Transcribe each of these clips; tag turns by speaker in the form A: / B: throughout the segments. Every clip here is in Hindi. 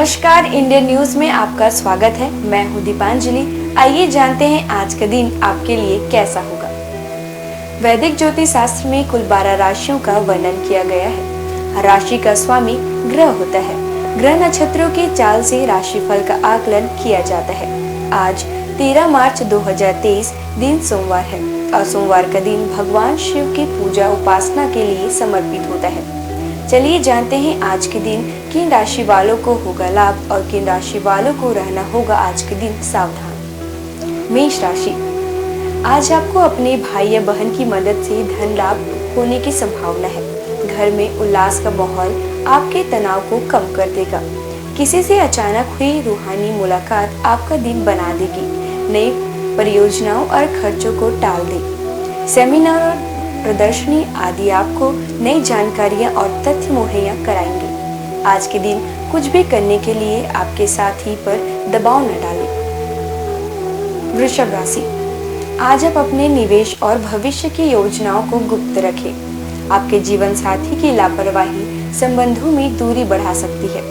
A: नमस्कार, इंडियन न्यूज में आपका स्वागत है। मैं हूँ दीपांजलि। आइए जानते हैं आज का दिन आपके लिए कैसा होगा। वैदिक ज्योतिष शास्त्र में कुल 12 राशियों का वर्णन किया गया है। हर राशि का स्वामी ग्रह होता है। ग्रह नक्षत्रों की चाल से राशिफल का आकलन किया जाता है। आज 13 मार्च 2023 दिन सोमवार है और सोमवार का दिन भगवान शिव की पूजा उपासना के लिए समर्पित होता है। चलिए जानते हैं आज के दिन किन राशि वालों को होगा लाभ और किन राशि वालों को रहना होगा आज के दिन सावधान। मेष राशि, आज आपको अपने भाई या बहन की मदद से धन लाभ होने की संभावना है। घर में उल्लास का माहौल आपके तनाव को कम कर देगा। किसी से अचानक हुई रूहानी मुलाकात आपका दिन बना देगी। नई परियोजनाओं और खर्चों को टाल दें। सेमिनार और प्रदर्शनी आदि आपको नई जानकारियां और तथ्य मुहैया कराएंगे। आज के दिन कुछ भी करने के लिए आपके साथी पर दबाव न डालें। वृषभ राशि, आज आप अपने निवेश और भविष्य की योजनाओं को गुप्त रखें। आपके जीवन साथी की लापरवाही संबंधों में दूरी बढ़ा सकती है।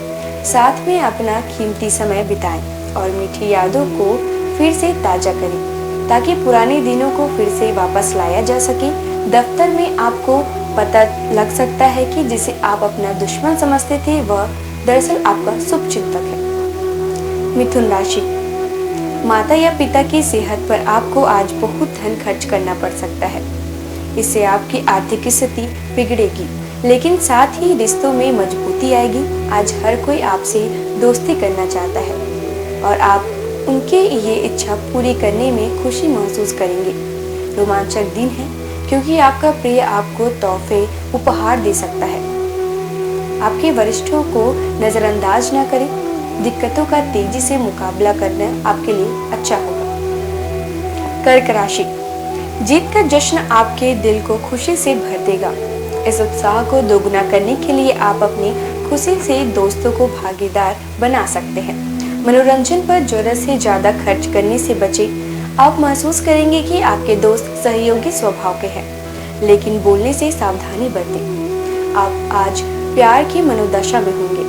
A: साथ में अपना कीमती समय बिताएं और मीठी यादों को फिर से ताजा करें ताकि पुराने दिनों को फिर से वापस लाया जा सके। दफ्तर में आपको पता लग सकता है कि जिसे आप अपना दुश्मन समझते थे वह दरअसल आपका शुभचिंतक है। मिथुन राशि, माता या पिता की सेहत पर आपको आज बहुत धन खर्च करना पड़ सकता है। इससे आपकी आर्थिक स्थिति बिगड़ेगी, लेकिन साथ ही रिश्तों में मजबूती आएगी। आज हर कोई आपसे दोस्ती करना चाहता है और आप उनके ये इच्छा पूरी करने में खुशी महसूस करेंगे। रोमांचक दिन है क्योंकि आपका प्रिय आपको तोहफे उपहार दे सकता है। आपके वरिष्ठों को नजरअंदाज न करें। दिक्कतों का तेजी से मुकाबला करना आपके लिए अच्छा होगा। कर्क राशि, जीत का जश्न आपके दिल को खुशी से भर देगा। इस उत्साह को दोगुना करने के लिए आप अपनी खुशी से दोस्तों को भागीदार बना सकते हैं। मनोरंजन पर जरूरत से ज्यादा खर्च करने से बचें। आप महसूस करेंगे कि आपके दोस्त सहयोगी स्वभाव के हैं, लेकिन बोलने से सावधानी बरतें। आप आज प्यार की मनोदशा में होंगे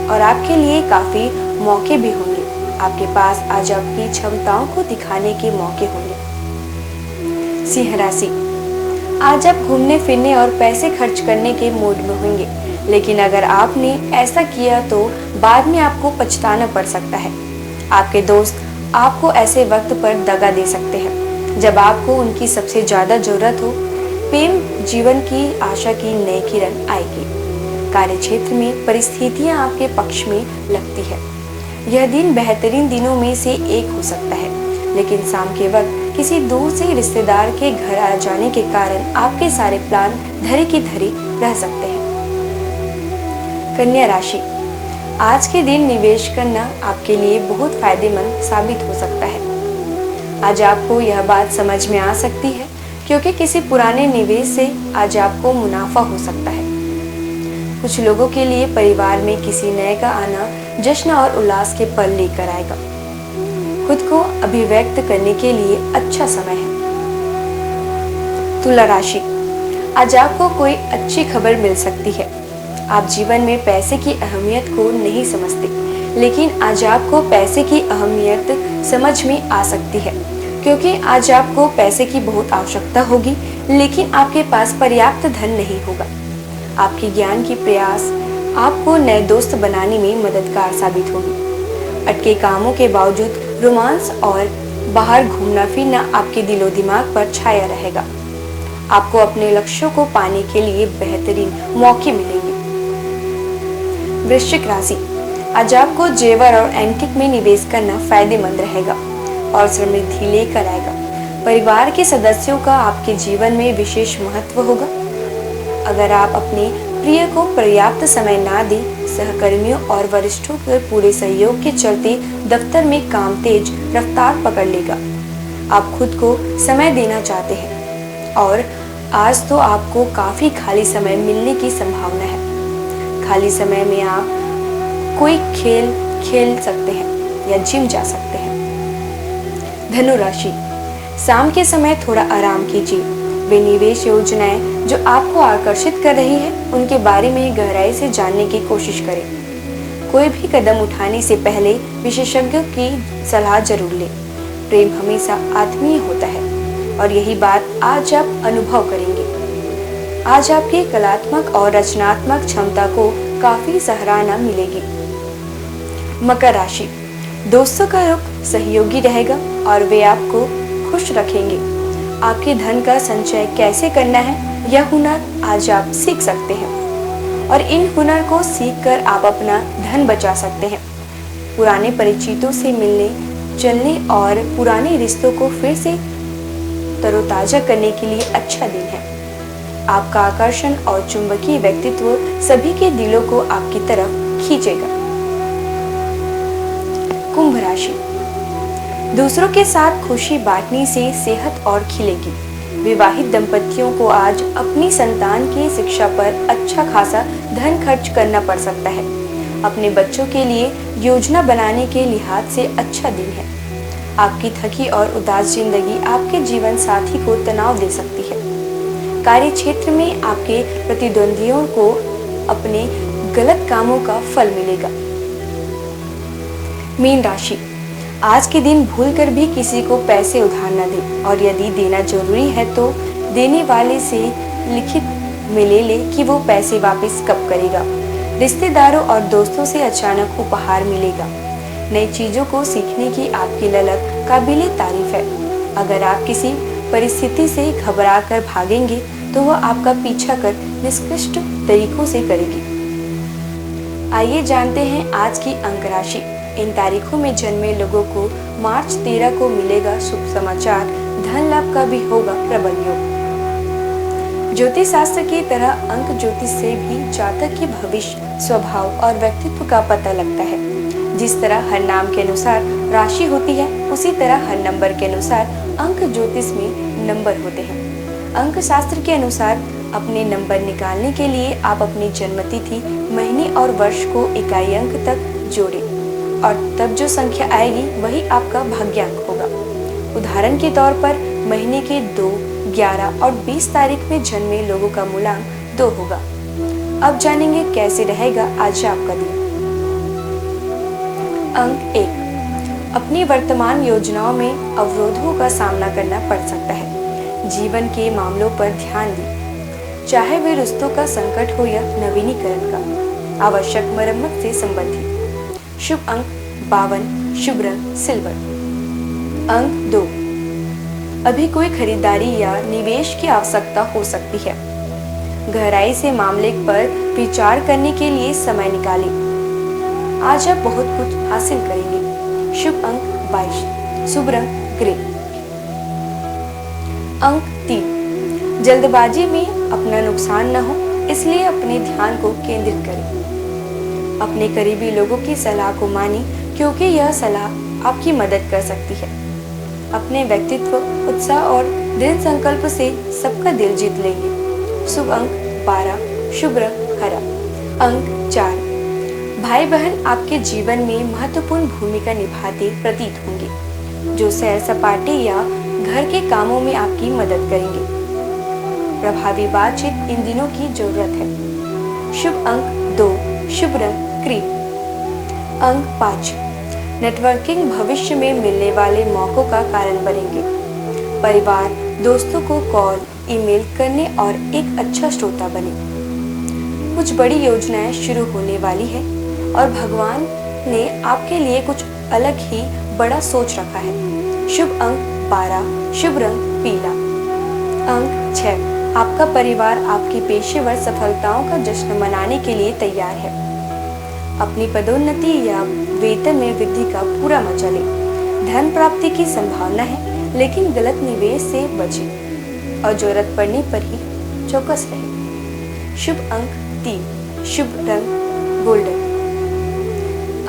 A: और आपके लिए काफी मौके भी होंगे। आपके पास आज आपकी क्षमताओं को दिखाने के मौके होंगे। सिंह राशि, आज आप घूमने फिरने और पैसे खर्च करने के मूड में होंगे, लेकिन अगर आपने ऐसा किया तो बाद में आपको पछताना पड़ सकता है। आपके दोस्त आपको ऐसे वक्त पर दगा दे सकते हैं जब आपको उनकी सबसे ज्यादा जरूरत हो। प्रेम जीवन की आशा की नई किरण आएगी। कार्य क्षेत्र में परिस्थितियां आपके पक्ष में लगती है। यह दिन बेहतरीन दिनों में से एक हो सकता है, लेकिन शाम के वक्त किसी दूर से रिश्तेदार के घर आ जाने के कारण आपके सारे प्लान धरे की धरे रह सकते हैं। कन्या राशि, आज के दिन निवेश करना आपके लिए बहुत फायदेमंद साबित हो सकता है। आज आपको यह बात समझ में आ सकती है क्योंकि किसी पुराने निवेश से आज आपको मुनाफा हो सकता है। कुछ लोगों के लिए परिवार में किसी नए का आना जश्न और उल्लास के पल लेकर आएगा। खुद को अभिव्यक्त करने के लिए अच्छा समय है। तुला राशि, आज आपको कोई अच्छी खबर मिल सकती है। आप जीवन में पैसे की अहमियत को नहीं समझते, लेकिन आज आपको पैसे की अहमियत समझ में आ सकती है क्योंकि आज आपको पैसे की बहुत आवश्यकता होगी, लेकिन आपके पास पर्याप्त धन नहीं होगा। आपके ज्ञान की प्रयास आपको नए दोस्त बनाने में मददगार साबित होगी। अटके कामों के बावजूद रोमांस और बाहर घूमना फिरना आपके दिलो दिमाग पर छाया रहेगा। आपको अपने लक्ष्यों को पाने के लिए बेहतरीन मौके मिलेंगे। वृश्चिक राशि, आज आपको जेवर और एंटीक में निवेश करना फायदेमंद रहेगा और समृद्धि लेकर आएगा। परिवार के सदस्यों का आपके जीवन में विशेष महत्व होगा। अगर आप अपने प्रिय को पर्याप्त समय ना दें, सहकर्मियों और वरिष्ठों के पूरे सहयोग के चलते दफ्तर में काम तेज रफ्तार पकड़ लेगा। आप खुद को समय देना चाहते हैं और आज तो आपको काफी खाली समय मिलने की संभावना है। खाली समय में आप कोई खेल खेल सकते हैं या जिम जा सकते हैं। धनु राशि, शाम के समय थोड़ा आराम कीजिए। वे निवेश योजनाएं जो आपको आकर्षित कर रही है उनके बारे में गहराई से जानने की कोशिश करें। कोई भी कदम उठाने से पहले विशेषज्ञों की सलाह जरूर लें। प्रेम हमेशा आत्मीय होता है और यही बात आज आप अनुभव करेंगे। आज आपकी कलात्मक और रचनात्मक क्षमता को काफी सराहना मिलेगी। मकर राशि, दोस्तों का रुख सहयोगी रहेगा और वे आपको खुश रखेंगे। आपके धन का संचय कैसे करना है, यह हुनर आज आप सीख सकते हैं और इन हुनर को सीखकर आप अपना धन बचा सकते हैं। पुराने परिचितों से मिलने चलने और पुराने रिश्तों को फिर से तरोताजा करने के लिए अच्छा दिन है। आपका आकर्षण और चुंबकीय व्यक्तित्व सभी के दिलों को आपकी तरफ खींचेगा। कुंभ राशि, दूसरों के साथ खुशी बांटने से सेहत और खिलेगी। विवाहित दंपतियों को आज अपनी संतान की शिक्षा पर अच्छा खासा धन खर्च करना पड़ सकता है। अपने बच्चों के लिए योजना बनाने के लिहाज से अच्छा दिन है। आपकी थकी और उदास जिंदगी आपके जीवन साथी को तनाव दे सकती है। कार्य क्षेत्र में आपके प्रतिद्वंदियों को अपने गलत कामों का फल मिलेगा। मीन राशि, आज के दिन भूलकर भी किसी को पैसे उधार न दें और यदि देना जरूरी है तो देने वाले से लिखित में ले ले कि वो पैसे वापस कब करेगा। रिश्तेदारों और दोस्तों से अचानक उपहार मिलेगा। नई चीजों को सीखने की आपकी ललक काबिले तारीफ है। अगर आप किसी परिस्थिति से घबरा कर भागेंगे तो वह आपका पीछा कर निष्कृष्ट तरीकों से करेगी। आइए जानते हैं आज की अंक राशि। इन तारीखों में जन्मे लोगों को मार्च 13 को मिलेगा शुभ समाचार। धन लाभ का भी होगा प्रबल योग। ज्योतिष शास्त्र की तरह अंक ज्योतिष से भी जातक की भविष्य, स्वभाव और व्यक्तित्व का पता लगता है। जिस तरह हर नाम के अनुसार राशि होती है, उसी तरह हर नंबर के अनुसार अंक ज्योतिष में नंबर होते हैं। अंक शास्त्र के अनुसार अपने नंबर निकालने के लिए आप अपनी जन्मतिथि, महीने और वर्ष को इकाई अंक तक जोड़ें और तब जो संख्या आएगी वही आपका भाग्यांक होगा। उदाहरण के तौर पर महीने के 2, 11 और 20 तारीख में जन्मे लोगों का मूलांक 2 होगा। अब जानेंगे कैसे रहेगा आज आपका दिन। अंक 1, अपनी वर्तमान योजनाओं में अवरोधों का सामना करना पड़ सकता है। जीवन के मामलों पर ध्यान दें, चाहे वे रिश्तों का संकट हो या नवीनीकरण का आवश्यक मरम्मत से संबंधित। शुभ अंक 52, शुभ रंग सिल्वर। अंक 2, अभी कोई खरीदारी या निवेश की आवश्यकता हो सकती है। गहराई से मामले पर विचार करने के लिए समय निकालें। आज आप बहुत कुछ हासिल करेंगे। शुभ अंक 22, शुभ रंग ग्रे। अंक 3, जल्दबाजी में अपना नुकसान न हो, इसलिए अपने ध्यान को केंद्रित करें। अपने करीबी लोगों की सलाह को मानें क्योंकि यह सलाह आपकी मदद कर सकती है। अपने व्यक्तित्व, उत्साह और दृढ़ संकल्प से सबका दिल जीत लेंगे। शुभ अंक 12, शुभ रंग हरा। अंक 4, भाई बहन आपके जीवन में महत्वपूर्ण भूमिका निभाते प्रतीत होंगे, जो सैर सपाटे या घर के कामों में आपकी मदद करेंगे। प्रभावी बातचीत इन दिनों की जरूरत है। शुभ अंक 2, शुभ रंग क्रीम। अंक 5, नेटवर्किंग भविष्य में मिलने वाले मौकों का कारण बनेंगे। परिवार, दोस्तों को कॉल, ईमेल करने और एक अच्छा श्रोता बने। कुछ बड़ी योजनाएं शुरू होने वाली है और भगवान ने आपके लिए कुछ अलग ही बड़ा सोच रखा है। शुभ अंक 12, शुभ रंग पीला। अंक 6, आपका परिवार आपकी पेशेवर सफलताओं का जश्न मनाने के लिए तैयार है। अपनी पदोन्नति या वेतन में वृद्धि का पूरा मजा लें। धन प्राप्ति की संभावना है, लेकिन गलत निवेश से बचें और जरूरत पड़ने पर ही चौकस रहें। शुभ अंक 3, शुभ रंग गोल्डन।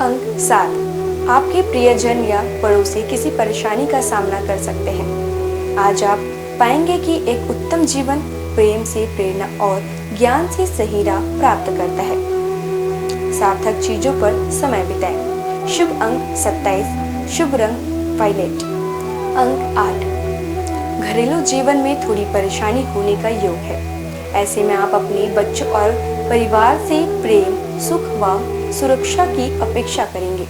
A: अंक 7, आपके प्रियजन या पड़ोसी किसी परेशानी का सामना कर सकते हैं। आज आप पाएंगे कि एक उत्तम जीवन प्रेम से प्रेरणा और ज्ञान से सही राह प्राप्त करता है। सार्थक चीजों पर समय बिताएं। शुभ अंक 27, शुभ रंग वायलेट। अंक 8, घरेलू जीवन में थोड़ी परेशानी होने का योग है। ऐसे में आप अपने बच्चों और परिवार से प्रेम, सुख व सुरक्षा की अपेक्षा करेंगे।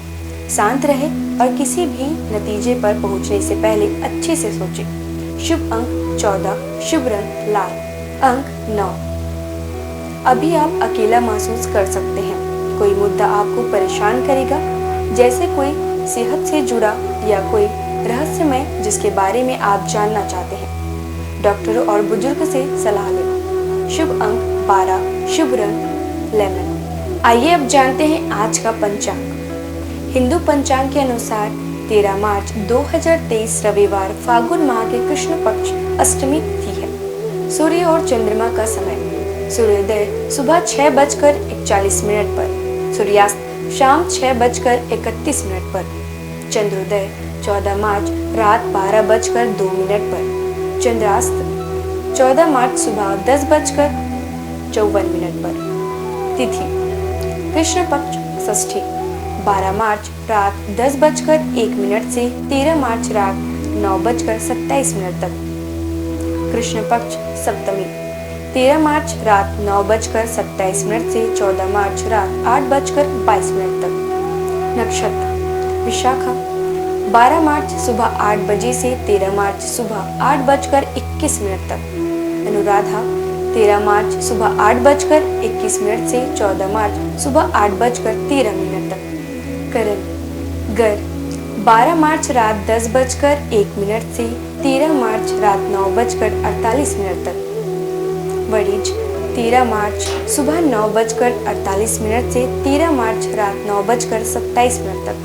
A: शांत रहे और किसी भी नतीजे पर पहुंचने से पहले अच्छे से सोचें। शुभ अंक 14, शुभ रंग लाल, अंक 9। अभी आप अकेला महसूस कर सकते हैं। कोई मुद्दा आपको परेशान करेगा, जैसे कोई सेहत से जुड़ा या कोई रहस्यमय जिसके बारे में आप जानना चाहते हैं। डॉक्टरों और बुजुर्ग से सलाह लें। शुभ अंक 12, शुभ रंग लेमन। आइए अब जानते हैं आज का पंचांग। हिंदू पंचांग के अनुसार 13 मार्च 2023 रविवार फागुन माह के कृष्ण पक्ष अष्टमी तिथि है। सूर्य और चंद्रमा का समय। सूर्योदय सुबह 6:41 पर, सूर्यास्त शाम 6:31 पर, चंद्रोदय 14 मार्च रात 12:02 पर, चंद्रास्त 14 मार्च सुबह 10:54 पर। तिथि कृष्ण पक्ष षष्ठी 12 मार्च रात 10:01 से 13 मार्च रात 9:27 तक। कृष्ण पक्ष सप्तमी 13 मार्च रात 9:27 से 14 मार्च रात 8:22 तक। नक्षत्र विशाखा 12 मार्च सुबह 8 बजे से 13 मार्च सुबह 8:21 तक। अनुराधा 13 मार्च सुबह 8:21 से 14 मार्च सुबह 8:13 तक। करण गर 12 मार्च रात 10:01 से 13 मार्च रात 9:48 तक। वणिज 13 मार्च सुबह 9:48 से 13 मार्च रात 9:27 तक।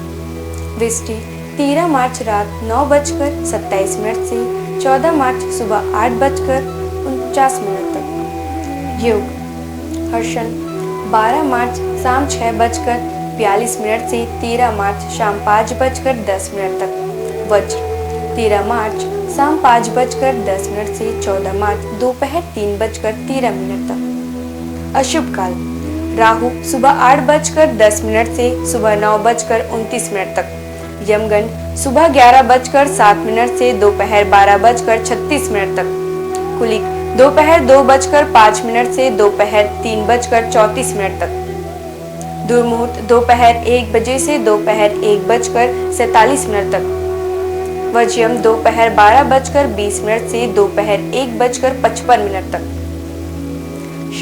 A: वृष्टि 13 मार्च रात 9:27 से 14 मार्च सुबह 8:49 तक। योग हर्षण 12 मार्च शाम 6:42 से 13 मार्च शाम 5:10 तक। वज्र 13 मार्च शाम 5:10 से 14 मार्च दोपहर 3:13 तक। अशुभ काल राहु सुबह 8:10 से सुबह 9:29 तक। यमगंड सुबह 11:07 से दोपहर 12:36 तक। कुलिक दोपहर 2:05 से दोपहर 3:34 तक। दुर्मुहूर्त दोपहर 1 बजे से दोपहर 1:47 तक। वज्यम दोपहर 12:20 से दोपहर 1:55 तक।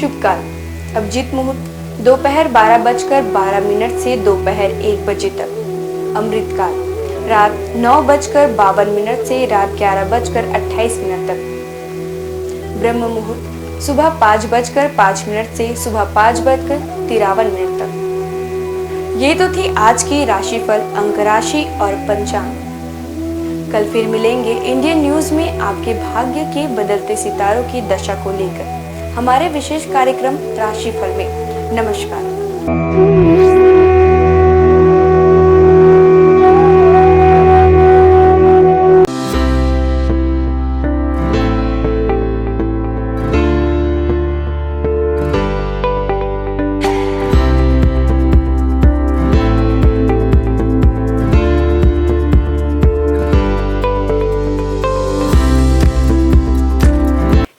A: शुभ काल अभिजीत मुहूर्त दोपहर 12:12 से दोपहर 1 बजे तक। अमृत काल रात 9:52 से रात 11:28 तक। ब्रह्म मुहूर्त सुबह 5:05 से सुबह 5:53 तक। ये तो थी आज की राशिफल, अंक राशि और पंचांग। कल फिर मिलेंगे इंडियन न्यूज में आपके भाग्य के बदलते सितारों की दशा को लेकर हमारे विशेष कार्यक्रम राशिफल में। नमस्कार।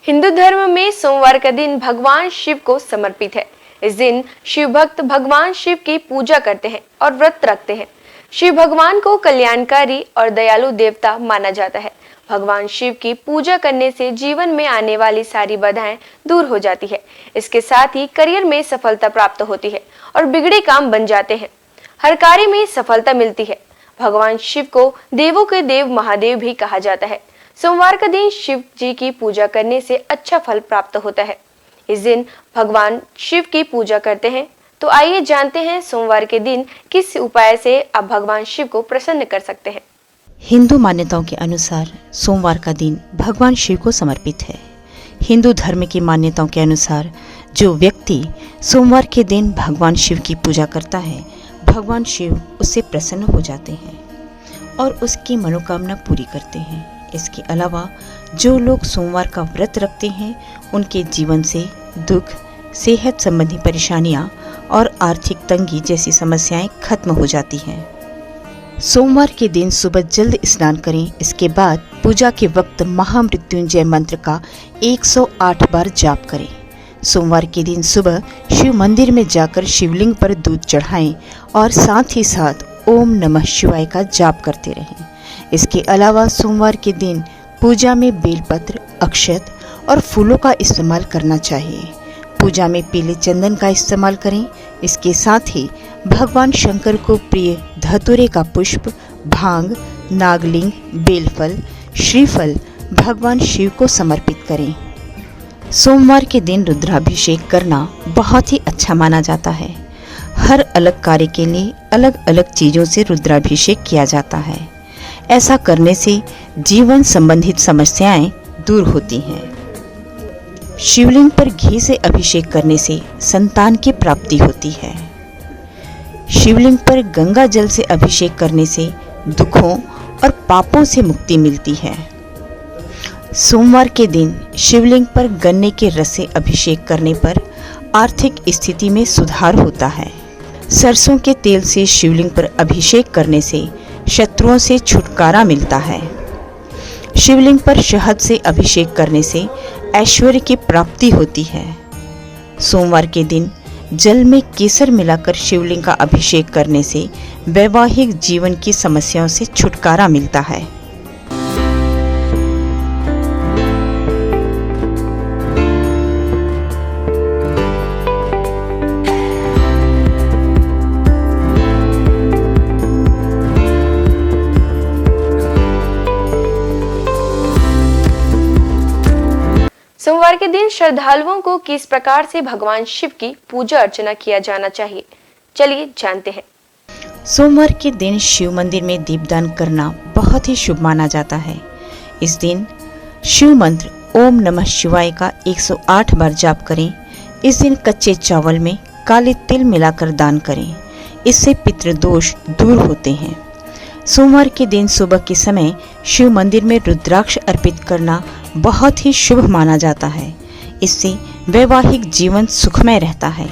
A: हिंदू धर्म में सोमवार का दिन भगवान शिव को समर्पित है। इस दिन शिव भक्त भगवान शिव की पूजा करते हैं और व्रत रखते हैं। शिव भगवान को कल्याणकारी और दयालु देवता माना जाता है। भगवान शिव की पूजा करने से जीवन में आने वाली सारी बाधाएं दूर हो जाती है। इसके साथ ही करियर में सफलता प्राप्त होती है और बिगड़े काम बन जाते हैं। हर कार्य में सफलता मिलती है। भगवान शिव को देवों के देव महादेव भी कहा जाता है। सोमवार का दिन शिव जी की पूजा करने से अच्छा फल प्राप्त होता है। इस दिन भगवान शिव की पूजा करते हैं। तो आइए जानते हैं सोमवार के दिन किस उपाय से आप भगवान शिव को प्रसन्न कर सकते हैं।
B: हिंदू मान्यताओं के अनुसार सोमवार का दिन भगवान शिव को समर्पित है। हिंदू धर्म की मान्यताओं के अनुसार जो व्यक्ति सोमवार के दिन भगवान शिव की पूजा करता है, भगवान शिव उससे प्रसन्न हो जाते हैं और उसकी मनोकामना पूरी करते हैं। इसके अलावा जो लोग सोमवार का व्रत रखते हैं, उनके जीवन से दुख, सेहत संबंधी परेशानियां और आर्थिक तंगी जैसी समस्याएं खत्म हो जाती हैं। सोमवार के दिन सुबह जल्द स्नान करें। इसके बाद पूजा के वक्त महामृत्युंजय मंत्र का 108 बार जाप करें। सोमवार के दिन सुबह शिव मंदिर में जाकर शिवलिंग पर दूध चढ़ाएं और साथ ही साथ ओम नमः शिवाय का जाप करते रहें। इसके अलावा सोमवार के दिन पूजा में बेलपत्र, अक्षत और फूलों का इस्तेमाल करना चाहिए। पूजा में पीले चंदन का इस्तेमाल करें। इसके साथ ही भगवान शंकर को प्रिय धतूरे का पुष्प, भांग, नागलिंग, बेलफल, श्रीफल भगवान शिव को समर्पित करें। सोमवार के दिन रुद्राभिषेक करना बहुत ही अच्छा माना जाता है। हर अलग कार्य के लिए अलग अलग चीज़ों से रुद्राभिषेक किया जाता है। ऐसा करने से जीवन संबंधित समस्याएं दूर होती हैं। शिवलिंग पर घी से अभिषेक करने से संतान की प्राप्ति होती है। शिवलिंग पर गंगा जल से अभिषेक करने से दुखों और पापों से मुक्ति मिलती है। सोमवार के दिन शिवलिंग पर गन्ने के रस से अभिषेक करने पर आर्थिक स्थिति में सुधार होता है। सरसों के तेल से शिवलिंग पर अभिषेक करने से शत्रुओं से छुटकारा मिलता है। शिवलिंग पर शहद से अभिषेक करने से ऐश्वर्य की प्राप्ति होती है। सोमवार के दिन जल में केसर मिलाकर शिवलिंग का अभिषेक करने से वैवाहिक जीवन की समस्याओं से छुटकारा मिलता है।
A: सोमवार के दिन श्रद्धालुओं को किस प्रकार से भगवान शिव की पूजा अर्चना किया जाना चाहिए, चलिए जानते हैं।
B: सोमवार के दिन शिव मंदिर में दीपदान करना बहुत ही शुभ माना जाता है। इस दिन शिव मंत्र ओम नमः शिवाय का 108 बार जाप करें। इस दिन कच्चे चावल में काले तिल मिलाकर दान करें। इससे पितृदोष दूर होते हैं। सोमवार के दिन सुबह के समय शिव मंदिर में रुद्राक्ष अर्पित करना बहुत ही शुभ माना जाता है। इससे वैवाहिक जीवन सुखमय रहता है।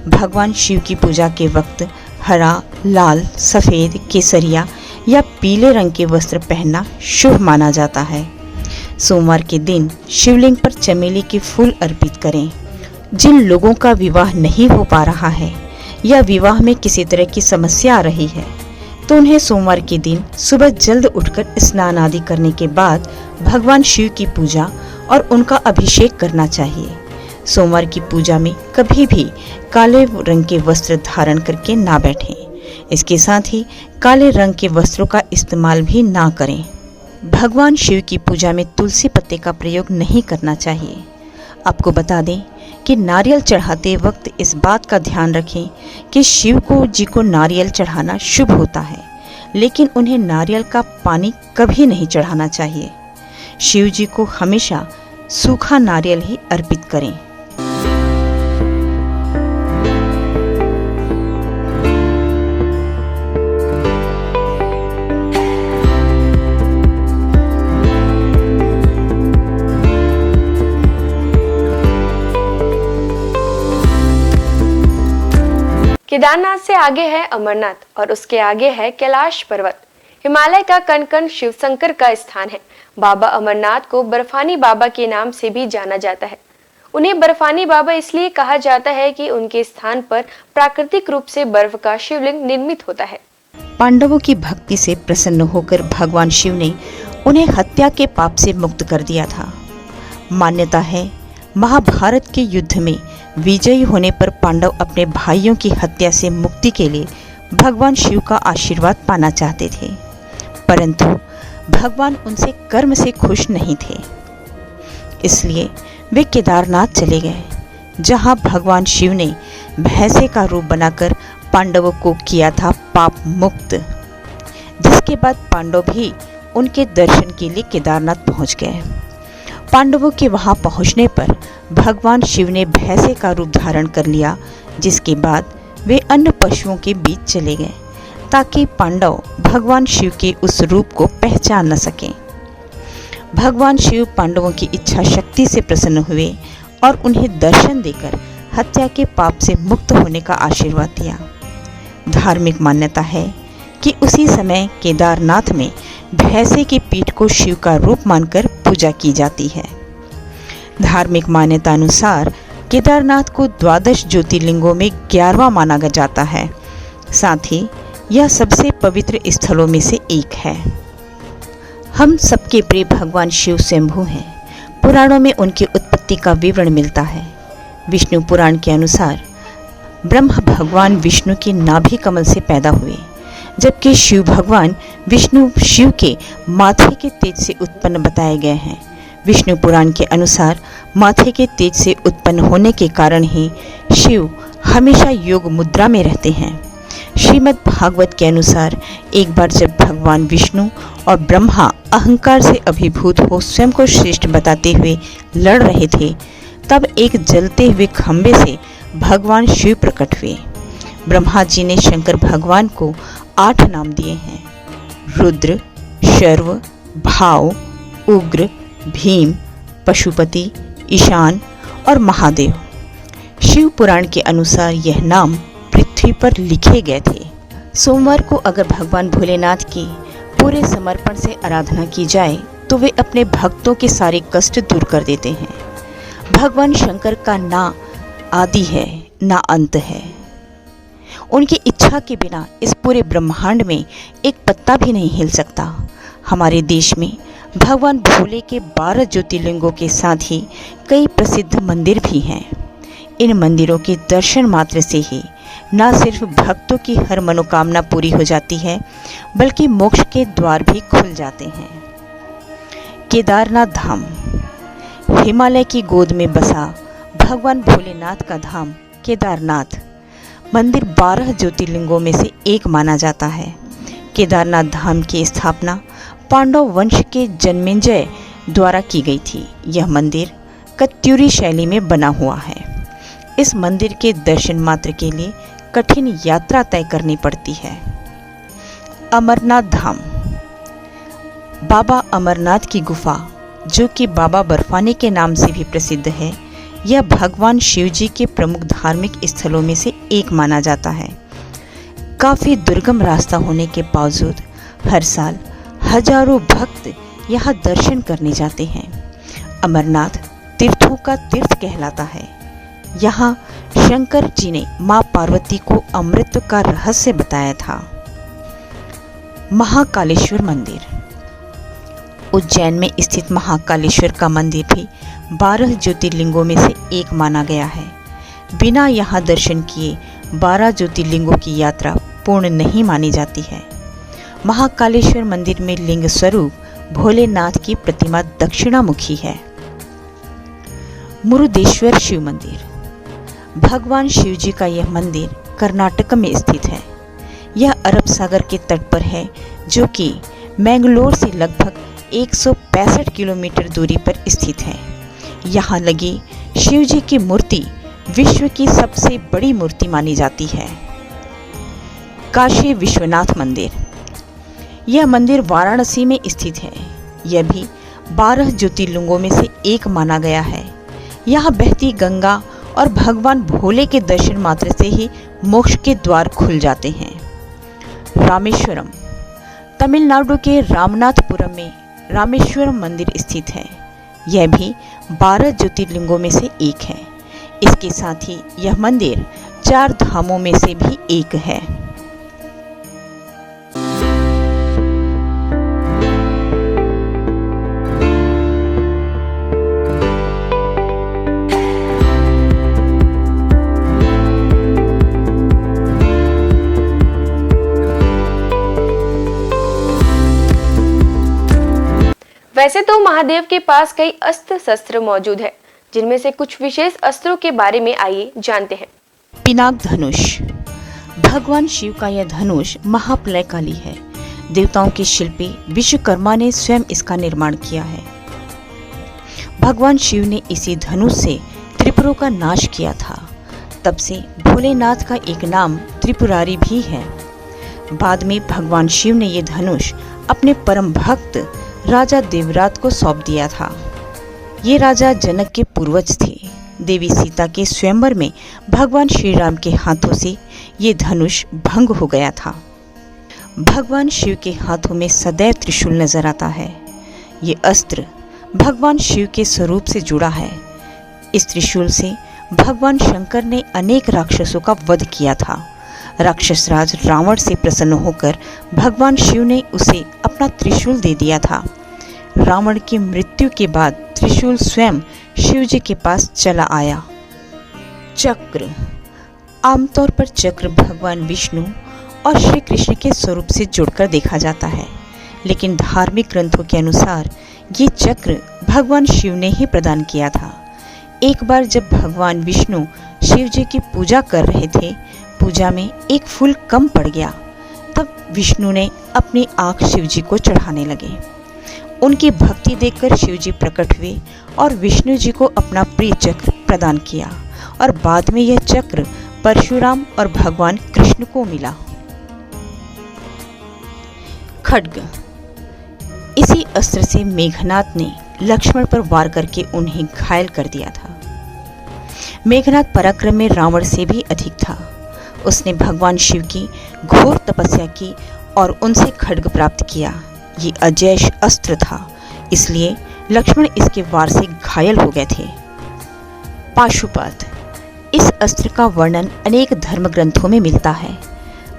B: भगवान शिव की पूजा के वक्त हरा, लाल, सफ़ेद, केसरिया या पीले रंग के वस्त्र पहनना शुभ माना जाता है। सोमवार के दिन शिवलिंग पर चमेली के फूल अर्पित करें। जिन लोगों का विवाह नहीं हो पा रहा है या विवाह में किसी तरह की समस्या आ रही है तो उन्हें सोमवार के दिन सुबह जल्द उठकर स्नान आदि करने के बाद भगवान शिव की पूजा और उनका अभिषेक करना चाहिए। सोमवार की पूजा में कभी भी काले रंग के वस्त्र धारण करके ना बैठें। इसके साथ ही काले रंग के वस्त्रों का इस्तेमाल भी ना करें। भगवान शिव की पूजा में तुलसी पत्ते का प्रयोग नहीं करना चाहिए। आपको बता दें कि नारियल चढ़ाते वक्त इस बात का ध्यान रखें कि शिव जी को नारियल चढ़ाना शुभ होता है, लेकिन उन्हें नारियल का पानी कभी नहीं चढ़ाना चाहिए। शिव जी को हमेशा सूखा नारियल ही अर्पित करें।
A: केदारनाथ से आगे है अमरनाथ और उसके आगे है कैलाश पर्वत। हिमालय का कण कण शिव शंकर का स्थान है। बाबा अमरनाथ को बर्फानी बाबा के नाम से भी जाना जाता है। उन्हें बर्फानी बाबा इसलिए कहा जाता है कि उनके स्थान पर प्राकृतिक रूप से बर्फ का शिवलिंग निर्मित होता है।
B: पांडवों की भक्ति से प्रसन्न होकर भगवान शिव ने उन्हें हत्या के पाप से मुक्त कर दिया था। मान्यता है महाभारत के युद्ध में विजयी होने पर पांडव अपने भाइयों की हत्या से मुक्ति के लिए भगवान शिव का आशीर्वाद पाना चाहते थे, परंतु भगवान उनसे कर्म से खुश नहीं थे। इसलिए वे केदारनाथ चले गए, जहां भगवान शिव ने भैंसे का रूप बनाकर पांडवों को किया था पाप मुक्त। जिसके बाद पांडव भी उनके दर्शन के लिए केदारनाथ पहुंच गए। पांडवों के वहां पहुंचने पर भगवान शिव ने भैंसे का रूप धारण कर लिया, जिसके बाद वे अन्य पशुओं के बीच चले गए ताकि पांडव भगवान शिव के उस रूप को पहचान न सकें। भगवान शिव पांडवों की इच्छा शक्ति से प्रसन्न हुए और उन्हें दर्शन देकर हत्या के पाप से मुक्त होने का आशीर्वाद दिया। धार्मिक मान्यता है कि उसी समय केदारनाथ में भैंसे की पीठ को शिव का रूप मानकर पूजा की जाती है। धार्मिक मान्यता अनुसार केदारनाथ को द्वादश ज्योतिर्लिंगों में 11वां माना जाता है। साथ ही यह सबसे पवित्र स्थलों में से एक है। हम सबके प्रिय भगवान शिव स्वयंभू हैं। पुराणों में उनकी उत्पत्ति का विवरण मिलता है। विष्णु पुराण के अनुसार ब्रह्म भगवान विष्णु के नाभि कमल से पैदा हुए, जबकि शिव भगवान विष्णु शिव के माथे के तेज से उत्पन्न बताए गए हैं। विष्णु पुराण के अनुसार माथे के तेज से उत्पन्न होने के कारण ही शिव हमेशा योग मुद्रा में रहते हैं। श्रीमद् भागवत के अनुसार एक बार जब भगवान विष्णु और ब्रह्मा अहंकार से अभिभूत हो स्वयं को श्रेष्ठ बताते हुए लड़ रहे थे, तब एक जलते हुए खंभे से भगवान शिव प्रकट हुए। ब्रह्मा जी ने शंकर भगवान को 8 नाम दिए हैं: रुद्र, शर्व, भाव, उग्र, भीम, पशुपति, ईशान और महादेव। शिव पुराण के अनुसार यह नाम पृथ्वी पर लिखे गए थे। सोमवार को अगर भगवान भोलेनाथ की पूरे समर्पण से आराधना की जाए तो वे अपने भक्तों के सारे कष्ट दूर कर देते हैं। भगवान शंकर का ना आदि है ना अंत है। उनकी इच्छा के बिना इस पूरे ब्रह्मांड में एक पत्ता भी नहीं हिल सकता। हमारे देश में भगवान भोले के 12 ज्योतिर्लिंगों के साथ ही कई प्रसिद्ध मंदिर भी हैं। इन मंदिरों के दर्शन मात्र से ही न सिर्फ भक्तों की हर मनोकामना पूरी हो जाती है, बल्कि मोक्ष के द्वार भी खुल जाते हैं। केदारनाथ धाम हिमालय की गोद में बसा भगवान भोलेनाथ का धाम केदारनाथ मंदिर 12 ज्योतिर्लिंगों में से एक माना जाता है। केदारनाथ धाम की स्थापना पांडव वंश के जन्मेजय द्वारा की गई थी। यह मंदिर कत्यूरी शैली में बना हुआ है। इस मंदिर के दर्शन मात्र के लिए कठिन यात्रा तय करनी पड़ती है। अमरनाथ धाम बाबा अमरनाथ की गुफा, जो कि बाबा बर्फानी के नाम से भी प्रसिद्ध है, यह भगवान शिव जी के प्रमुख धार्मिक स्थलों में से एक माना जाता है। काफ़ी दुर्गम रास्ता होने के बावजूद हर साल हजारों भक्त यहाँ दर्शन करने जाते हैं। अमरनाथ तीर्थों का तीर्थ कहलाता है। यहाँ शंकर जी ने माँ पार्वती को अमृत का रहस्य बताया था। महाकालेश्वर मंदिर उज्जैन में स्थित महाकालेश्वर का मंदिर भी 12 ज्योतिर्लिंगों में से एक माना गया है। बिना यहाँ दर्शन किए 12 ज्योतिर्लिंगों की यात्रा पूर्ण नहीं मानी जाती है। महाकालेश्वर मंदिर में लिंग स्वरूप भोलेनाथ की प्रतिमा दक्षिणामुखी है। मुरुदेश्वर शिव मंदिर भगवान शिव जी का यह मंदिर कर्नाटक में स्थित है। यह अरब सागर के तट पर है, जो कि मैंगलोर से लगभग 165 किलोमीटर दूरी पर स्थित है। यहाँ लगी शिव जी की मूर्ति विश्व की सबसे बड़ी मूर्ति मानी जाती है। काशी विश्वनाथ मंदिर यह मंदिर वाराणसी में स्थित है। यह भी 12 ज्योतिर्लिंगों में से एक माना गया है। यहाँ बहती गंगा और भगवान भोले के दर्शन मात्र से ही मोक्ष के द्वार खुल जाते हैं। रामेश्वरम तमिलनाडु के रामनाथपुरम में रामेश्वरम मंदिर स्थित है। यह भी 12 ज्योतिर्लिंगों में से एक है। इसके साथ ही यह मंदिर 4 धामों में से भी एक है।
A: वैसे तो महादेव के पास कई अस्त्र शस्त्र मौजूद है, जिनमें से कुछ विशेष अस्त्रों के बारे में आइए जानते हैं।
B: पिनाक धनुष भगवान शिव का यह धनुष महाप्रलयकाली है। देवताओं के शिल्पी विश्वकर्मा ने स्वयं इसका निर्माण किया है। भगवान शिव ने इसी धनुष से त्रिपुरों का नाश किया था। तब से भोलेनाथ का एक नाम त्रिपुरारी भी है। बाद में भगवान शिव ने यह धनुष अपने परम भक्त राजा देवरात को सौंप दिया था। ये राजा जनक के पूर्वज थे। देवी सीता के स्वयंवर में भगवान श्री राम के हाथों से ये धनुष भंग हो गया था। भगवान शिव के हाथों में सदैव त्रिशूल नजर आता है। ये अस्त्र भगवान शिव के स्वरूप से जुड़ा है। इस त्रिशूल से भगवान शंकर ने अनेक राक्षसों का वध किया था। राक्षस राज रावण से प्रसन्न होकर भगवान शिव ने उसे अपना त्रिशूल दे दिया था। रावण की मृत्यु के बाद त्रिशूल स्वयं शिव जी के पास चला आया। चक्र। आमतौर पर चक्र भगवान विष्णु और श्री कृष्ण के स्वरूप से जुड़कर देखा जाता है, लेकिन धार्मिक ग्रंथों के अनुसार ये चक्र भगवान शिव ने ही प्रदान किया था। एक बार जब भगवान विष्णु शिव जी की पूजा कर रहे थे, पूजा में एक फूल कम पड़ गया। तब विष्णु ने अपनी आँख शिव जी को चढ़ाने लगे। उनकी भक्ति देखकर शिव जी प्रकट हुए और विष्णु जी को अपना प्रिय चक्र प्रदान किया और बाद में यह चक्र परशुराम और भगवान कृष्ण को मिला। खड्ग। इसी अस्त्र से मेघनाद ने लक्ष्मण पर वार करके उन्हें घायल कर दिया था। मेघनाद पराक्रम में रावण से भी अधिक था। उसने भगवान शिव की घोर तपस्या की और उनसे खड्ग प्राप्त किया। ये अजैश अस्त्र था, इसलिए लक्ष्मण इसके वार से घायल हो गए थे। पाशुपत। इस अस्त्र का वर्णन अनेक धर्म ग्रंथों में मिलता है।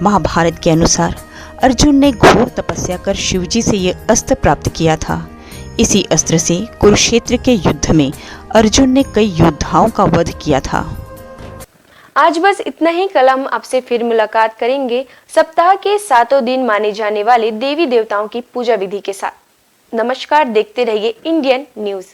B: महाभारत के अनुसार अर्जुन ने घोर तपस्या कर शिवजी से यह अस्त्र प्राप्त किया था। इसी अस्त्र से कुरुक्षेत्र के युद्ध में अर्जुन ने कई योद्धाओं का वध किया था।
A: आज बस इतना ही। कल हम आपसे फिर मुलाकात करेंगे सप्ताह के 7 दिन माने जाने वाले देवी देवताओं की पूजा विधि के साथ। नमस्कार, देखते रहिए इंडियन न्यूज।